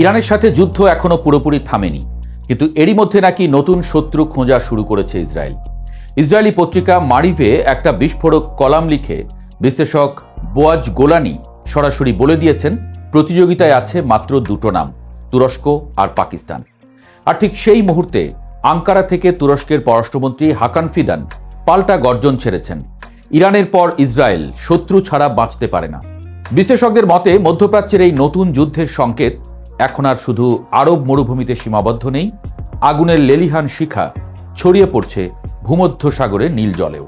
ইরানের সাথে যুদ্ধ এখনো পুরোপুরি থামেনি, কিন্তু এরই মধ্যে নাকি নতুন শত্রু খোঁজা শুরু করেছে ইসরায়েল। ইসরায়েলি পত্রিকা মারিভে একটা বিস্ফোরক কলাম লিখে বিশ্লেষক বোয়াজ গোলানি সরাসরি বলে দিয়েছেন প্রতিযোগিতায় আছে মাত্র দুটো নাম, তুরস্ক আর পাকিস্তান। আর ঠিক সেই মুহূর্তে আঙ্কারা থেকে তুরস্কের পররাষ্ট্রমন্ত্রী হাকান ফিদান পাল্টা গর্জন ছেড়েছেন, ইরানের পর ইসরায়েল শত্রু ছাড়া বাঁচতে পারে না। বিশ্লেষকদের মতে মধ্যপ্রাচ্যের এই নতুন যুদ্ধের সংকেত এখন আর শুধু আরব মরুভূমিতে সীমাবদ্ধ নেই, আগুনের লেলিহান শিখা ছড়িয়ে পড়ছে ভূমধ্যসাগরের নীল জলেও।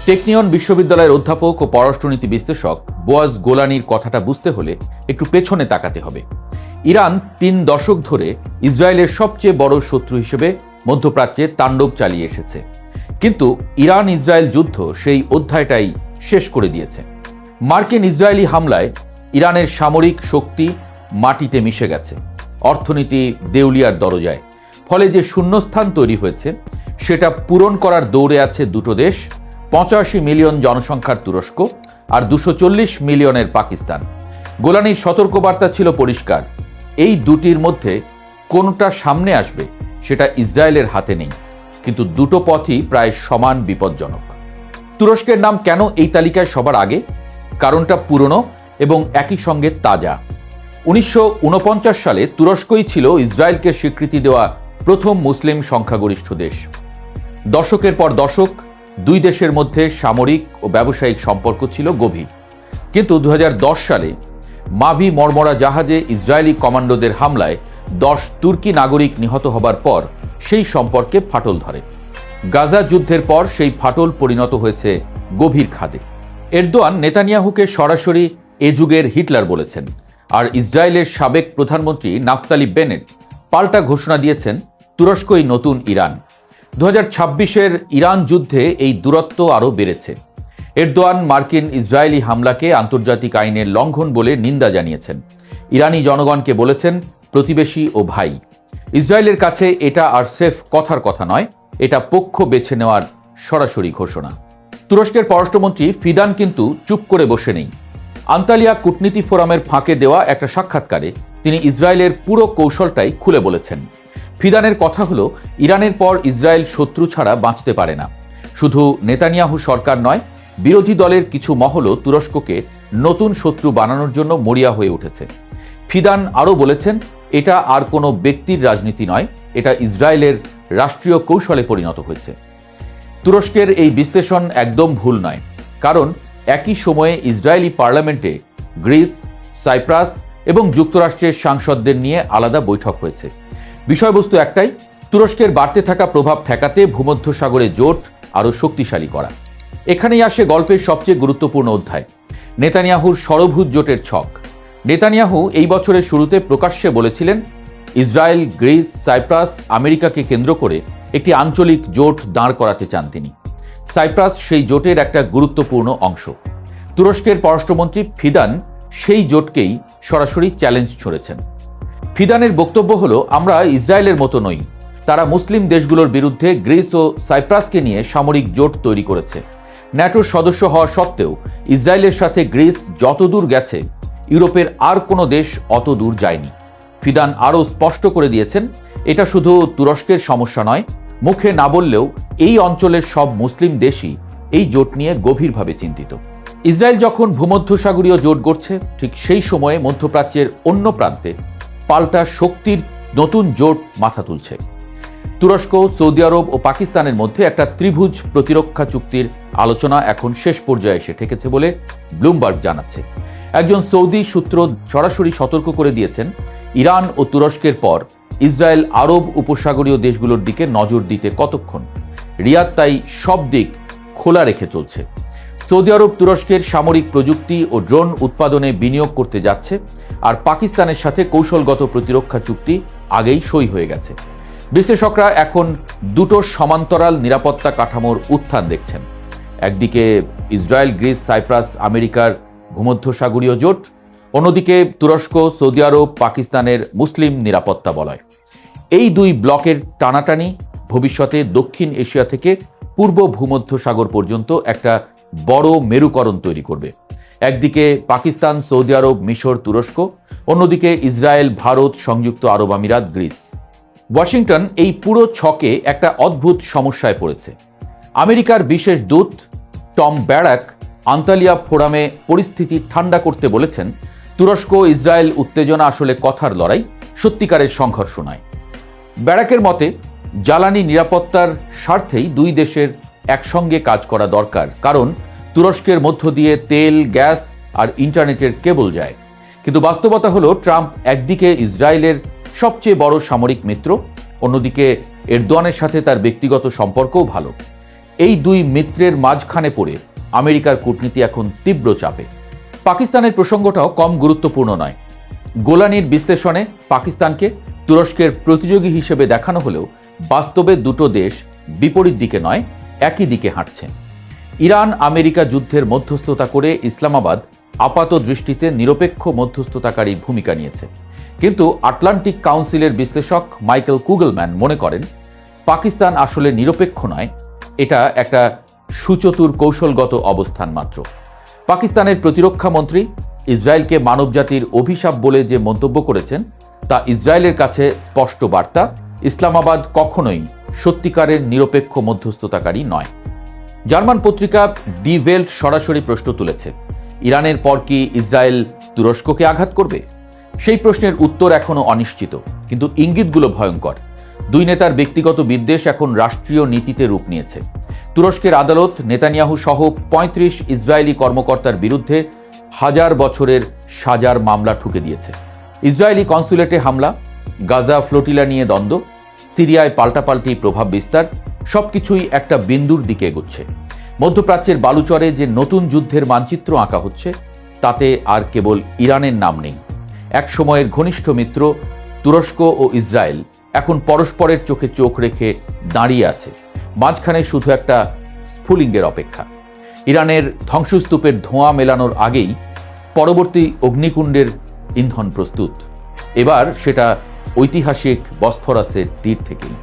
টেকনিয়ন বিশ্ববিদ্যালয়ের অধ্যাপক ও পররাষ্ট্রনীতি বিশ্লেষক বোয়াজ গোলানির কথাটা বুঝতে হলে একটু পেছনে তাকাতে হবে। ইরান 3 দশক ধরে ইসরায়েলের সবচেয়ে বড় শত্রু হিসেবে মধ্যপ্রাচ্যে তাণ্ডব চালিয়ে এসেছে, কিন্তু ইরান ইসরায়েল যুদ্ধ সেই অধ্যায়টাই শেষ করে দিয়েছে। মার্কিন ইসরায়েলি হামলায় ইরানের সামরিক শক্তি মাটিতে মিশে গেছে, অর্থনীতি দেউলিয়ার দরজায়। ফলে যে শূন্যস্থান তৈরি হয়েছে সেটা পূরণ করার দৌড়ে আছে দুটো দেশ, 85 মিলিয়ন জনসংখ্যার তুরস্ক আর 240 মিলিয়নের পাকিস্তান। গোলানির সতর্কবার্তা ছিল পরিষ্কার, এই দুটির মধ্যে কোনটা সামনে আসবে সেটা ইসরায়েলের হাতে নেই, কিন্তু দুটো পথই প্রায় সমান বিপজ্জনক। তুরস্কের নাম কেন এই তালিকায় সবার আগে? কারণটা পুরনো এবং একই সঙ্গে তাজা। 1949 সালে তুরস্কই ছিল ইসরায়েলকে স্বীকৃতি দেওয়া প্রথম মুসলিম সংখ্যাগরিষ্ঠ দেশ। দশকের পর দশক দুই দেশের মধ্যে সামরিক ও ব্যবসায়িক সম্পর্ক ছিল গভীর, কিন্তু 2010 সালে মাভি মর্মরা জাহাজে ইসরায়েলি কমান্ডোদের হামলায় 10 তুর্কি নাগরিক নিহত হবার পর সেই সম্পর্কে ফাটল ধরে। গাজা যুদ্ধের পর সেই ফাটল পরিণত হয়েছে গভীর খাদে। এরদোয়ান নেতানিয়াহুকে সরাসরি এ যুগের হিটলার বলেছেন, আর ইসরায়েলের সাবেক প্রধানমন্ত্রী নাফতালি বেনেট পাল্টা ঘোষণা দিয়েছেন তুরস্কই নতুন ইরান। 2026-এর ইরান যুদ্ধে এই দূরত্ব আরও বেড়েছে। এরদোয়ান মার্কিন ইসরায়েলি হামলাকে আন্তর্জাতিক আইনের লঙ্ঘন বলে নিন্দা জানিয়েছেন। ইরানি জনগণকে বলেছেন প্রতিবেশী ও ভাই। ইসরায়েলের কাছে এটা আর সেফ কথার কথা নয়, এটা পক্ষ বেছে নেওয়ার সরাসরি ঘোষণা। তুরস্কের পররাষ্ট্রমন্ত্রী ফিদান কিন্তু চুপ করে বসে নেই। আন্তালিয়া কূটনীতি ফোরামের ফাঁকে দেওয়া একটা সাক্ষাৎকারে তিনি ইসরায়েলের পুরো কৌশলটাই খুলে বলেছেন। ফিদানের কথা হলো, ইরানের পর ইসরায়েল শত্রু ছাড়া বাঁচতে পারে না। শুধু নেতানিয়াহু সরকার নয়, বিরোধী দলের কিছু মহলও তুরস্ককে নতুন শত্রু বানানোর জন্য মরিয়া হয়ে উঠেছে। ফিদান আরও বলেছেন, এটা আর কোনো ব্যক্তির রাজনীতি নয়, এটা ইসরায়েলের রাষ্ট্রীয় কৌশলে পরিণত হয়েছে। তুরস্কের এই বিশ্লেষণ একদম ভুল নয়, কারণ একই সময়ে ইসরায়েলি পার্লামেন্টে গ্রিস, সাইপ্রাস এবং যুক্তরাষ্ট্রের সাংসদদের নিয়ে আলাদা বৈঠক হয়েছে। বিষয়বস্তু একটাই, তুরস্কের বাড়তে থাকা প্রভাব ঠেকাতে ভূমধ্যসাগরে জোট আরও শক্তিশালী করা। এখানেই আসে গল্পের সবচেয়ে গুরুত্বপূর্ণ অধ্যায়, নেতানিয়াহুর ষড়ভুজ জোটের ছক। নেতানিয়াহু এই বছরের শুরুতে প্রকাশ্যে বলেছিলেন, ইসরায়েল, গ্রিস, সাইপ্রাস, আমেরিকাকে কেন্দ্র করে একটি আঞ্চলিক জোট দাঁড় করাতে চান তিনি। সাইপ্রাস সেই জোটের একটা গুরুত্বপূর্ণ অংশ। তুরস্কের পররাষ্ট্রমন্ত্রী ফিদান সেই জোটকেই সরাসরি চ্যালেঞ্জ ছড়েছেন। ফিদানের বক্তব্য হলো, আমরা ইসরায়েলের মতো নই। তারা মুসলিম দেশগুলোর বিরুদ্ধে গ্রিস ও সাইপ্রাসকে নিয়ে সামরিক জোট তৈরি করেছে। ন্যাটোর সদস্য হওয়া সত্ত্বেও ইসরায়েলের সাথে গ্রিস যত দূর গেছে, ইউরোপের আর কোনো দেশ অত দূর যায়নি। ফিদান আরও স্পষ্ট করে দিয়েছেন, এটা শুধু তুরস্কের সমস্যা নয়, মুখে না বললেও এই অঞ্চলের সব মুসলিম দেশই এই জোট নিয়ে গভীরভাবে চিন্তিত। ইসরায়েল যখন ভূমধ্যসাগরীয় জোট গড়ছে, ঠিক সেই সময়ে মধ্যপ্রাচ্যের অন্য প্রান্তে পাল্টা শক্তির নতুন জোট মাথা তুলছে। তুরস্ক, সৌদি আরব ও পাকিস্তানের মধ্যে একটা ত্রিভুজ প্রতিরক্ষা চুক্তির আলোচনা এখন শেষ পর্যায়ে এসে ঠেকেছে বলে ব্লুমবার্গ জানাচ্ছে। একজন সৌদি সূত্র সরাসরি সতর্ক করে দিয়েছেন, ইরান ও তুরস্কের পর ইসরায়েল আরব উপসাগরীয় দেশগুলোর দিকে নজর দিতে কতক্ষণ। রিয়াদ তাই সব দিক খোলা রেখে চলছে। সৌদি আরব তুরস্কের সামরিক প্রযুক্তি ও ড্রোন উৎপাদনে বিনিয়োগ করতে যাচ্ছে, আর পাকিস্তানের সাথে কৌশলগত প্রতিরক্ষা চুক্তি আগেই সই হয়ে গেছে। বিশ্লেষকরা এখন দুটো সমান্তরাল নিরাপত্তা কাঠামোর উত্থান দেখছেন। একদিকে ইসরায়েল, গ্রিস, সাইপ্রাস, আমেরিকার ভূমধ্যসাগরীয় জোট, অন্যদিকে তুরস্ক, সৌদি আরব, পাকিস্তানের মুসলিম নিরাপত্তা বলয়। এই দুই ব্লকের টানাটানি ভবিষ্যতে দক্ষিণ এশিয়া থেকে পূর্ব ভূমধ্যসাগর পর্যন্ত একটা বড় মেরুকরণ তৈরি করবে। একদিকে পাকিস্তান, সৌদি আরব, মিশর, তুরস্ক, অন্যদিকে ইসরায়েল, ভারত, সংযুক্ত আরব আমিরাত, গ্রিস। ওয়াশিংটন এই পুরো ছকে একটা অদ্ভুত সমস্যায় পড়েছে। আমেরিকার বিশেষ দূত টম ব্যারাক আন্তালিয়া ফোরামে পরিস্থিতি ঠান্ডা করতে বলেছেন, তুরস্ক ইসরায়েল উত্তেজনা আসলে কথার লড়াই, সত্যিকারের সংঘর্ষ নয়। ব্যারাকের মতে জ্বালানি নিরাপত্তার স্বার্থেই দুই দেশের একসঙ্গে কাজ করা দরকার, কারণ তুরস্কের মধ্য দিয়ে তেল, গ্যাস আর ইন্টারনেটের কেবল যায়। কিন্তু বাস্তবতা হলো, ট্রাম্প একদিকে ইসরায়েলের সবচেয়ে বড় সামরিক মিত্র, অন্যদিকে এরদোয়ানের সাথে তার ব্যক্তিগত সম্পর্কও ভালো। এই দুই মিত্রের মাঝখানে পড়ে আমেরিকার কূটনীতি এখন তীব্র চাপে। পাকিস্তানের প্রসঙ্গটাও কম গুরুত্বপূর্ণ নয়। গোলানির বিশ্লেষণে পাকিস্তানকে তুরস্কের প্রতিযোগী হিসেবে দেখানো হলেও বাস্তবে দুটো দেশ বিপরীত দিকে নয়, একই দিকে হাঁটছে। ইরান আমেরিকা যুদ্ধের মধ্যস্থতা করে ইসলামাবাদ আপাত দৃষ্টিতে নিরপেক্ষ মধ্যস্থতাকারীর ভূমিকা নিয়েছে, কিন্তু আটলান্টিক কাউন্সিলের বিশ্লেষক মাইকেল কুগলম্যান মনে করেন পাকিস্তান আসলে নিরপেক্ষ নয়, এটা একটা সুচতুর কৌশলগত অবস্থান মাত্র। পাকিস্তানের প্রতিরক্ষা মন্ত্রী ইসরায়েলকে মানবজাতির অভিশাপ বলে যে মন্তব্য করেছেন, তা ইসরায়েলের কাছে স্পষ্ট বার্তা, ইসলামাবাদ কখনোই সত্যিকারের নিরপেক্ষ মধ্যস্থতাকারী নয়। জার্মান পত্রিকা ডি ওয়েল্ট সরাসরি প্রশ্ন তুলেছে, ইরানের পর কি ইসরায়েল তুরস্ককে আঘাত করবে? সেই প্রশ্নের উত্তর এখনও অনিশ্চিত, কিন্তু ইঙ্গিতগুলো ভয়ঙ্কর। দুই নেতার ব্যক্তিগত বিদ্বেষ এখন রাষ্ট্রীয় নীতিতে রূপ নিয়েছে। তুরস্কের আদালত নেতানিয়াহু সহ ৩৫ ইসরায়েলি কর্মকর্তার বিরুদ্ধে ১০০০ বছরের সাজার মামলা ঠুকে দিয়েছে। ইসরায়েলি কনসুলেটে হামলা, গাজা ফ্লোটিলা নিয়ে দ্বন্দ্ব, সিরিয়ায় পাল্টাপাল্টি প্রভাব বিস্তার, সবকিছুই একটা বিন্দুর দিকে এগোচ্ছে। মধ্যপ্রাচ্যের বালুচরে যে নতুন যুদ্ধের মানচিত্র আঁকা হচ্ছে, তাতে আর কেবল ইরানের নাম নেই। এক সময়ের ঘনিষ্ঠ মিত্র তুরস্ক ও ইসরায়েল এখন পরস্পরের চোখে চোখ রেখে দাঁড়িয়ে আছে, মাঝখানে শুধু একটা স্ফুলিঙ্গের অপেক্ষা। ইরানের ধ্বংসস্তূপের ধোঁয়া মেলানোর আগেই পরবর্তী অগ্নিকুণ্ডের ইন্ধন প্রস্তুত। এবার সেটা ঐতিহাসিক বসফরাসের তীর থেকেই।